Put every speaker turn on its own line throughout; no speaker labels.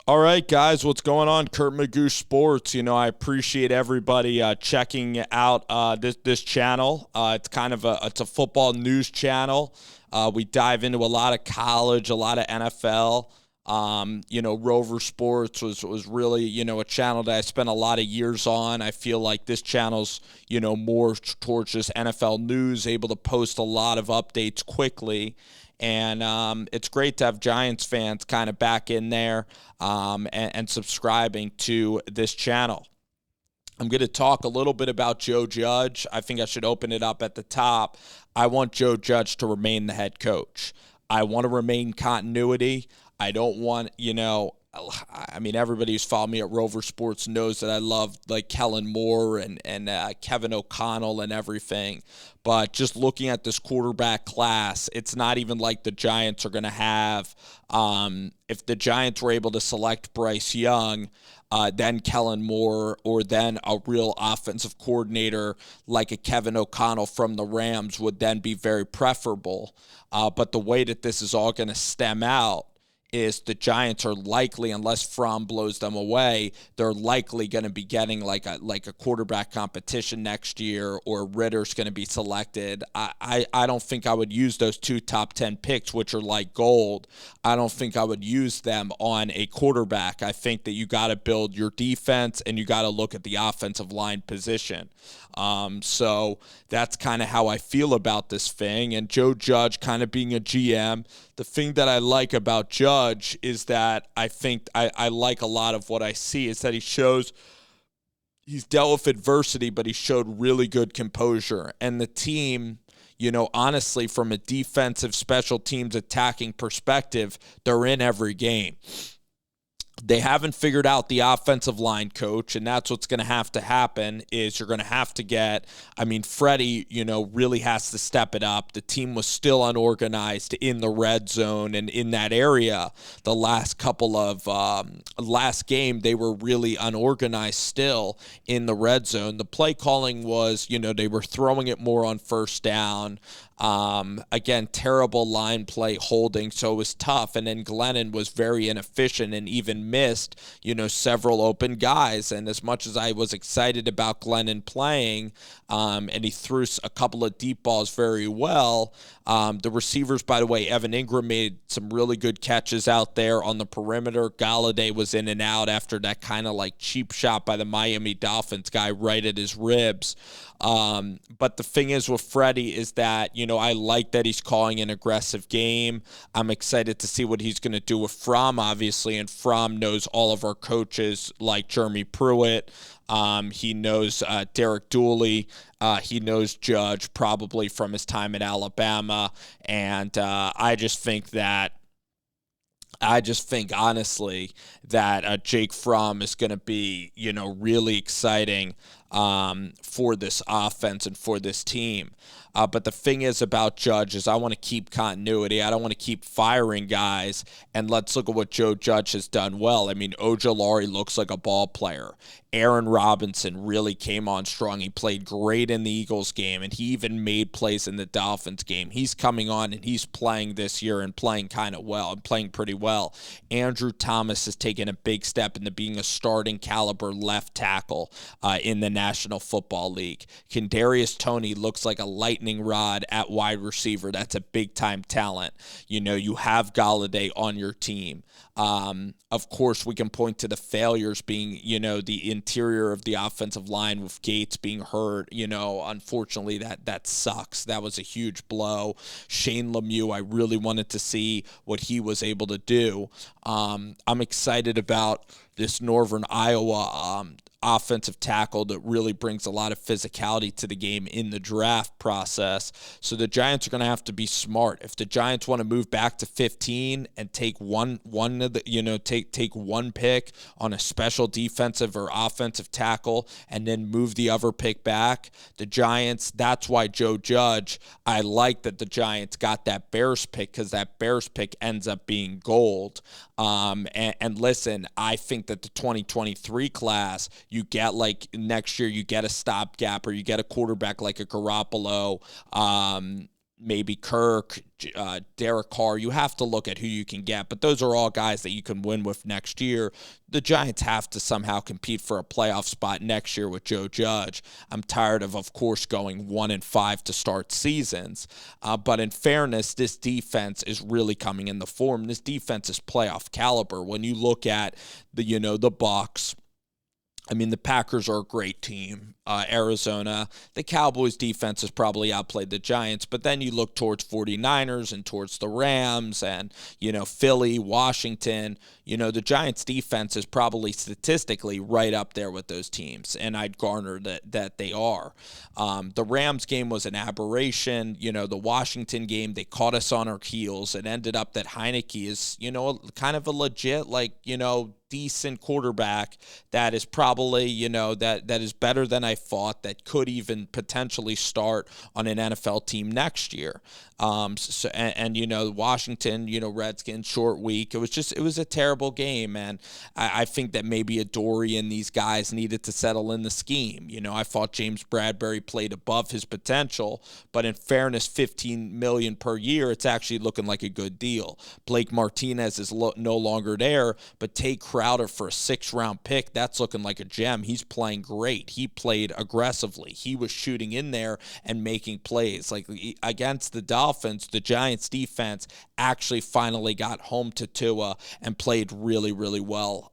All right, guys, what's going on? Kurt Magoo Sports. I appreciate everybody checking out this channel. It's a football news channel. We dive into a lot of college, a lot of NFL. Rover Sports was really a channel that I spent a lot of years on. I feel like this channel's more towards just NFL news, able to post a lot of updates quickly. And it's great to have Giants fans kind of back in there and subscribing to this channel. I'm going to talk a little bit about Joe Judge. I think I should open it up at the top. I want Joe Judge to remain the head coach. I want to remain continuity. I don't want, everybody who's followed me at Rover Sports knows that I love like Kellen Moore and Kevin O'Connell and everything. But just looking at this quarterback class, it's not even like the Giants are going to have. If the Giants were able to select Bryce Young, then Kellen Moore, or then a real offensive coordinator like a Kevin O'Connell from the Rams would then be very preferable. But the way that this is all going to stem out is the Giants are likely, unless Fromm blows them away, they're likely going to be getting like a quarterback competition next year, or Ritter's going to be selected. I don't think I would use those two top 10 picks, which are like gold. I don't think I would use them on a quarterback. I think that you got to build your defense and you got to look at the offensive line position. So that's kind of how I feel about this thing. And Joe Judge kind of being a GM, the thing that I like about Judge is that I think I like a lot of what I see is that he's dealt with adversity, but he showed really good composure. And the team, honestly, from a defensive special teams attacking perspective, they're in every game. They haven't figured out the offensive line coach, and that's what's going to have to happen is you're going to have to get, Freddie, really has to step it up. The team was still unorganized in the red zone and in that area. The last couple of, last game, they were really unorganized still in the red zone. The play calling was, they were throwing it more on first down. Again, terrible line play holding, so it was tough. And then Glennon was very inefficient and even missed, several open guys. And as much as I was excited about Glennon playing, and he threw a couple of deep balls very well, the receivers, by the way, Evan Ingram made some really good catches out there on the perimeter. Galladay was in and out after that kind of like cheap shot by the Miami Dolphins guy right at his ribs. But the thing is with Freddie is that, I like that he's calling an aggressive game. I'm excited to see what he's going to do with Fromm, obviously, and Fromm knows all of our coaches like Jeremy Pruitt. He knows Derek Dooley. He knows Judge probably from his time at Alabama. And I just think honestly that Jake Fromm is going to be, really exciting for this offense and for this team. But the thing is about Judge is I want to keep continuity. I don't want to keep firing guys. And let's look at what Joe Judge has done well. Ojulari looks like a ball player. Aaron Robinson really came on strong. He played great in the Eagles game, and he even made plays in the Dolphins game. He's coming on, and he's playing this year and playing kind of well and playing pretty well. Andrew Thomas has taken a big step into being a starting caliber left tackle in the National Football League. Kadarius Toney looks like a lightning rod at wide receiver. That's a big-time talent. You have Galladay on your team. Of course, we can point to the failures being, the interior of the offensive line with Gates being hurt. Unfortunately, that sucks. That was a huge blow. Shane Lemieux, I really wanted to see what he was able to do. I'm excited about this Northern Iowa offensive tackle that really brings a lot of physicality to the game in the draft process. So the Giants are going to have to be smart. If the Giants want to move back to 15 and take one of the, take one pick on a special defensive or offensive tackle and then move the other pick back, the Giants, that's why Joe Judge, I like that the Giants got that Bears pick because that Bears pick ends up being gold. And listen, I think that the 2023 class, you get like next year, you get a stopgap or you get a quarterback like a Garoppolo, maybe Kirk, Derek Carr. You have to look at who you can get, but those are all guys that you can win with next year. The Giants have to somehow compete for a playoff spot next year with Joe Judge. I'm tired of course, going 1-5 to start seasons. But in fairness, this defense is really coming in the form. This defense is playoff caliber. When you look at the Bucs, I mean, the Packers are a great team. Arizona, the Cowboys defense has probably outplayed the Giants, but then you look towards 49ers and towards the Rams and, Philly, Washington. The Giants defense is probably statistically right up there with those teams, and I'd garner that they are. The Rams game was an aberration. The Washington game, they caught us on our heels. It ended up that Heineke is, kind of a legit, decent quarterback that is probably, that is better than I thought, that could even potentially start on an NFL team next year. Washington, Redskins, short week. It was a terrible game, and I think that maybe Adoree and these guys needed to settle in the scheme. I thought James Bradbury played above his potential, but in fairness, $15 million per year, it's actually looking like a good deal. Blake Martinez is no longer there, but Tate Crowder for a 6th-round pick, that's looking like a gem. He's playing great. He played aggressively. He was shooting in there and making plays. Like against the Dolphins, the Giants defense actually finally got home to Tua and played really, really well.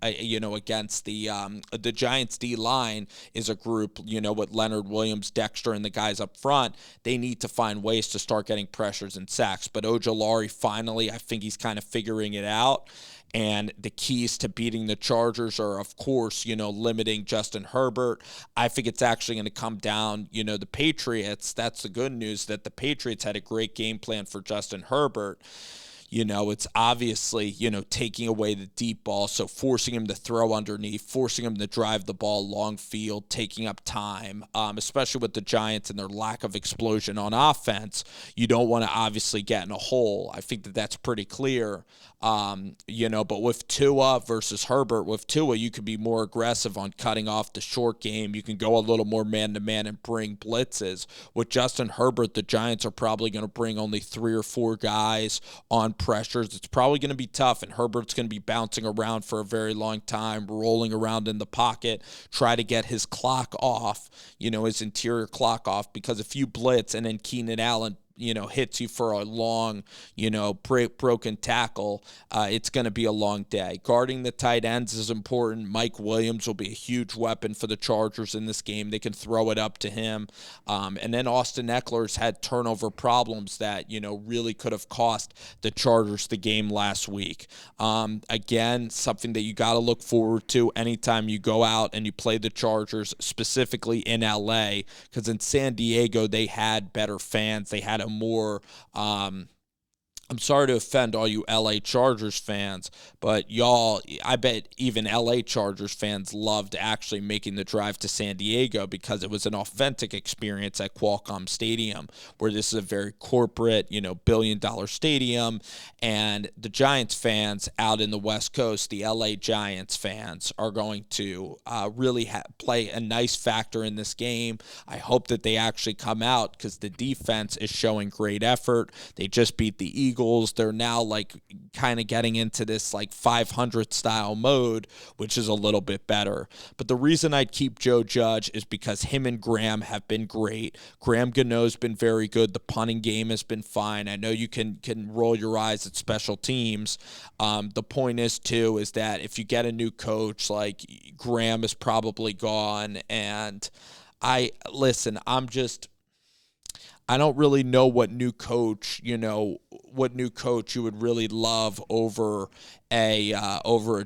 Against the Giants D-line is a group, with Leonard Williams, Dexter, and the guys up front. They need to find ways to start getting pressures and sacks. But Ojulari finally, I think he's kind of figuring it out. And the keys to beating the Chargers are, of course, limiting Justin Herbert. I think it's actually going to come down, the Patriots. That's the good news, that the Patriots had a great game plan for Justin Herbert. It's obviously, taking away the deep ball, so forcing him to throw underneath, forcing him to drive the ball long field, taking up time, especially with the Giants and their lack of explosion on offense. You don't want to obviously get in a hole. I think that's pretty clear. But with Tua versus Herbert, with Tua, you could be more aggressive on cutting off the short game. You can go a little more man-to-man and bring blitzes. With Justin Herbert, the Giants are probably going to bring only 3 or 4 guys on pressures. It's probably going to be tough, and Herbert's going to be bouncing around for a very long time, rolling around in the pocket, try to get his clock off, his interior clock off, because if you blitz and then Keenan Allen hits you for a long, broken tackle, it's going to be a long day. Guarding the tight ends is important. Mike Williams will be a huge weapon for the Chargers in this game. They can throw it up to him. And then Austin Eckler's had turnover problems that, really could have cost the Chargers the game last week. Again, something that you got to look forward to anytime you go out and you play the Chargers, specifically in LA, because in San Diego, they had better fans. They had a more, I'm sorry to offend all you LA Chargers fans, but y'all, I bet even LA Chargers fans loved actually making the drive to San Diego, because it was an authentic experience at Qualcomm Stadium, where this is a very corporate, billion-dollar stadium. And the Giants fans out in the West Coast, the LA Giants fans, are going to really play a nice factor in this game. I hope that they actually come out, because the defense is showing great effort. They just beat the Eagles. They're now kind of getting into this 500 style mode, which is a little bit better. But the reason I'd keep Joe Judge is because him and Graham have been great. Graham Gano's been very good. The punting game has been fine. I know you can roll your eyes at special teams. The point is that if you get a new coach, Graham is probably gone. And I don't really know what new coach you would really love over a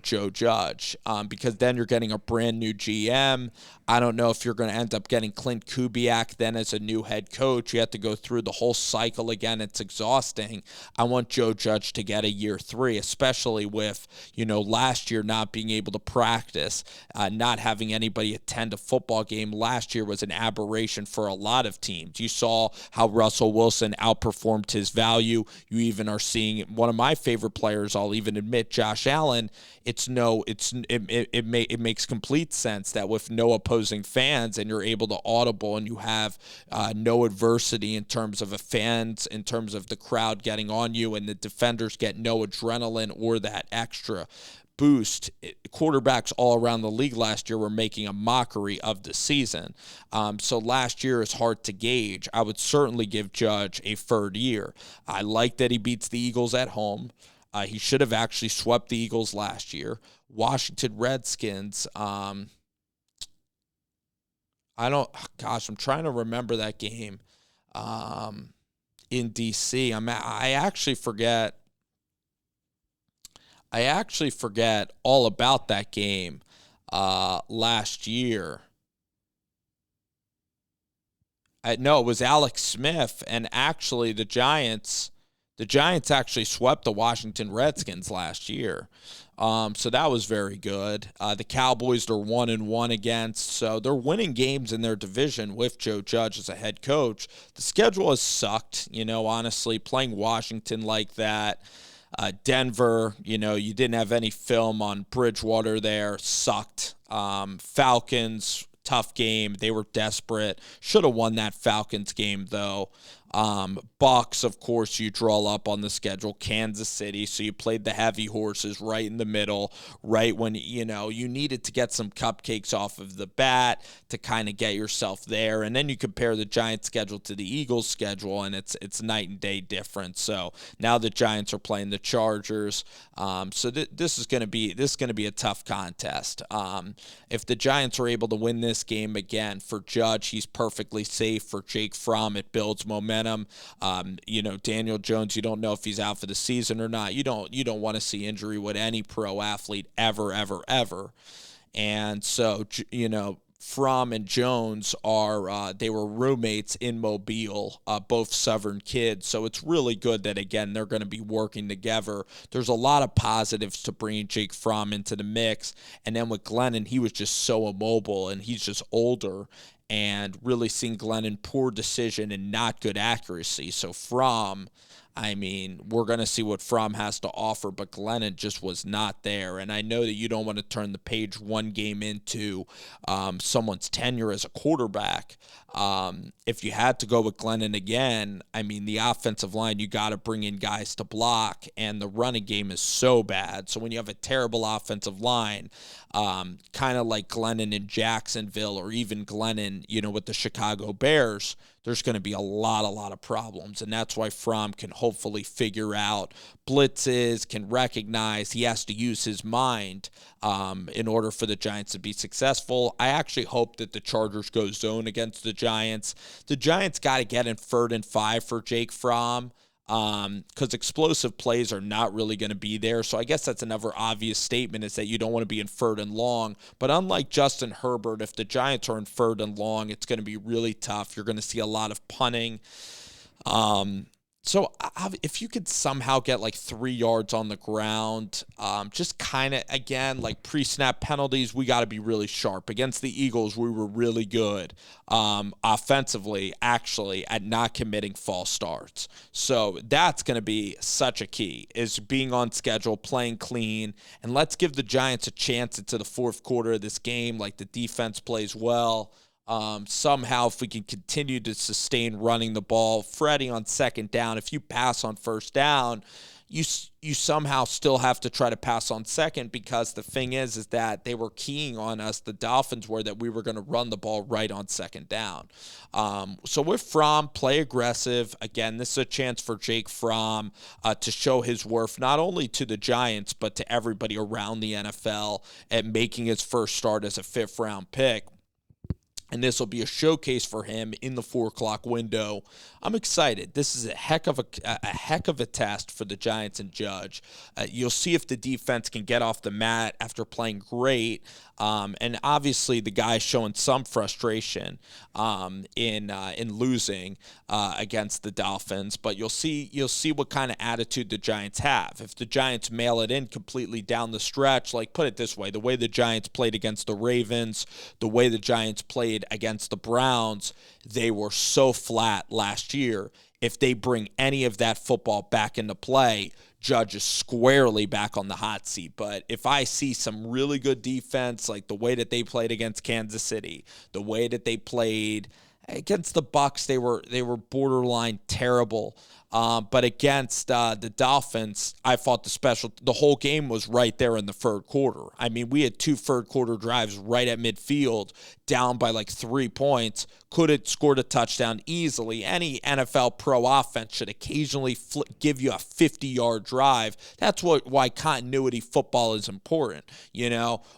Joe Judge, because then you're getting a brand new GM. I don't know if you're going to end up getting Clint Kubiak then as a new head coach. You have to go through the whole cycle again. It's exhausting. I want Joe Judge to get a year 3, especially with, last year not being able to practice, not having anybody attend a football game last year was an aberration for a lot of teams. You saw how Russell Wilson outperformed his value. You even are seeing one of my favorite players, I'll even admit, Josh Allen, it makes complete sense that with no opposing fans and you're able to audible and you have no adversity in terms of fans, in terms of the crowd getting on you, and the defenders get no adrenaline or that extra boost. Quarterbacks all around the league last year were making a mockery of the season. So last year is hard to gauge. I would certainly give Judge a third year. I like that he beats the Eagles at home. He should have actually swept the Eagles last year. Washington Redskins, I'm trying to remember that game in D.C. I actually forget all about that game last year. No, it was Alex Smith, and actually the Giants actually swept the Washington Redskins last year. So that was very good. The Cowboys are 1-1 against, so they're winning games in their division with Joe Judge as a head coach. The schedule has sucked, honestly, playing Washington like that. Denver, you didn't have any film on Bridgewater there, sucked. Falcons, tough game. They were desperate. Should have won that Falcons game, though. Bucks, of course, you draw up on the schedule. Kansas City, so you played the heavy horses right in the middle, right when, you needed to get some cupcakes off of the bat to kind of get yourself there. And then you compare the Giants' schedule to the Eagles' schedule, and it's night and day difference. So now the Giants are playing the Chargers. So this is going to be a tough contest. If the Giants are able to win this game again, for Judge, he's perfectly safe. For Jake Fromm, it builds momentum. Daniel Jones, you don't know if he's out for the season or not. You don't want to see injury with any pro athlete ever. And so, Fromm and Jones they were roommates in Mobile, both Southern kids. So it's really good that, again, they're going to be working together. There's a lot of positives to bringing Jake Fromm into the mix. And then with Glennon, he was just so immobile, and he's just older. And really seeing Glennon poor decision and not good accuracy. So Fromm, we're going to see what Fromm has to offer, but Glennon just was not there. And I know that you don't want to turn the page one game into someone's tenure as a quarterback. If you had to go with Glennon again, the offensive line, you got to bring in guys to block, and the running game is so bad. So when you have a terrible offensive line, kind of like Glennon in Jacksonville, or even Glennon, with the Chicago Bears, there's going to be a lot of problems. And that's why Fromm can hopefully figure out blitzes, can recognize. He has to use his mind in order for the Giants to be successful. I actually hope that the Chargers go zone against the Giants. The Giants got to get in 3rd and 5 for Jake Fromm, because explosive plays are not really going to be there. So I guess that's another obvious statement, is that you don't want to be in 3rd and long. But unlike Justin Herbert, if the Giants are in 3rd and long, it's going to be really tough. You're going to see a lot of punting. So if you could somehow get like 3 yards on the ground, just kind of, again, like pre-snap penalties, we got to be really sharp. Against the Eagles, we were really good offensively, actually, at not committing false starts. So that's going to be such a key, is being on schedule, playing clean, and let's give the Giants a chance into the 4th quarter of this game. Like, the defense plays well. Somehow, if we can continue to sustain running the ball, Freddie on 2nd down, if you pass on 1st down, you somehow still have to try to pass on 2nd, because the thing is that they were keying on us, the Dolphins were, that we were going to run the ball right on 2nd down. So with Fromm, play aggressive. Again, this is a chance for Jake Fromm to show his worth, not only to the Giants, but to everybody around the NFL, at making his first start as a 5th-round pick. And this will be a showcase for him in the 4 o'clock window. I'm excited. This is a heck of a test for the Giants and Judge. You'll see if the defense can get off the mat after playing great. And obviously the guy's showing some frustration in losing against the Dolphins. But you'll see what kind of attitude the Giants have. If the Giants mail it in completely down the stretch, like, put it this way, the way the Giants played against the Ravens, the way the Giants played against the Browns, they were so flat last year. If they bring any of that football back into play, Judge is squarely back on the hot seat. But if I see some really good defense, like the way that they played against Kansas City, the way that they played against the Bucs, they were borderline terrible. But against the Dolphins, I thought the whole game was right there in the third quarter. I mean, we had 2 third quarter drives right at midfield, down by like 3 points. Could have scored a touchdown easily. Any NFL pro offense should occasionally give you a 50-yard drive. That's why continuity football is important,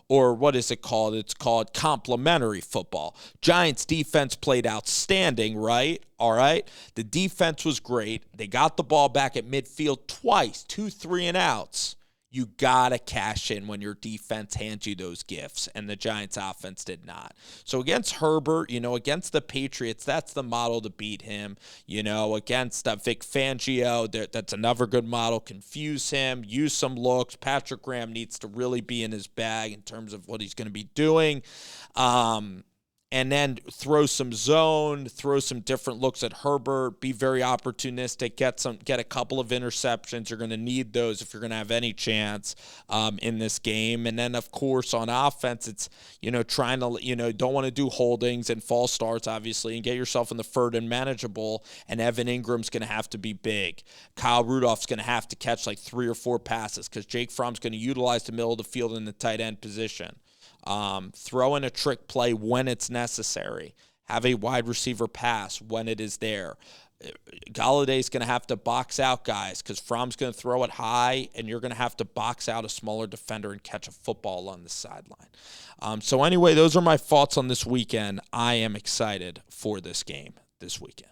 or what is it called? It's called complementary football. Giants defense played outstanding, right? All right. The defense was great. They got the ball back at midfield twice, 2 3-and-outs. You got to cash in when your defense hands you those gifts, and the Giants offense did not. So against Herbert, against the Patriots, that's the model to beat him. Against Vic Fangio, that's another good model. Confuse him, use some looks. Patrick Graham needs to really be in his bag in terms of what he's going to be doing. And then throw some zone, throw some different looks at Herbert, be very opportunistic, get a couple of interceptions. You're going to need those if you're going to have any chance in this game. And then, of course, on offense, it's, trying to, don't want to do holdings and false starts, obviously, and get yourself in the third and manageable. And Evan Ingram's going to have to be big. Kyle Rudolph's going to have to catch like 3 or 4 passes because Jake Fromm's going to utilize the middle of the field in the tight end position. Throw in a trick play when it's necessary. Have a wide receiver pass when it is there. Galladay's going to have to box out guys because Fromm's going to throw it high, and you're going to have to box out a smaller defender and catch a football on the sideline. So anyway, those are my thoughts on this weekend. I am excited for this game this weekend.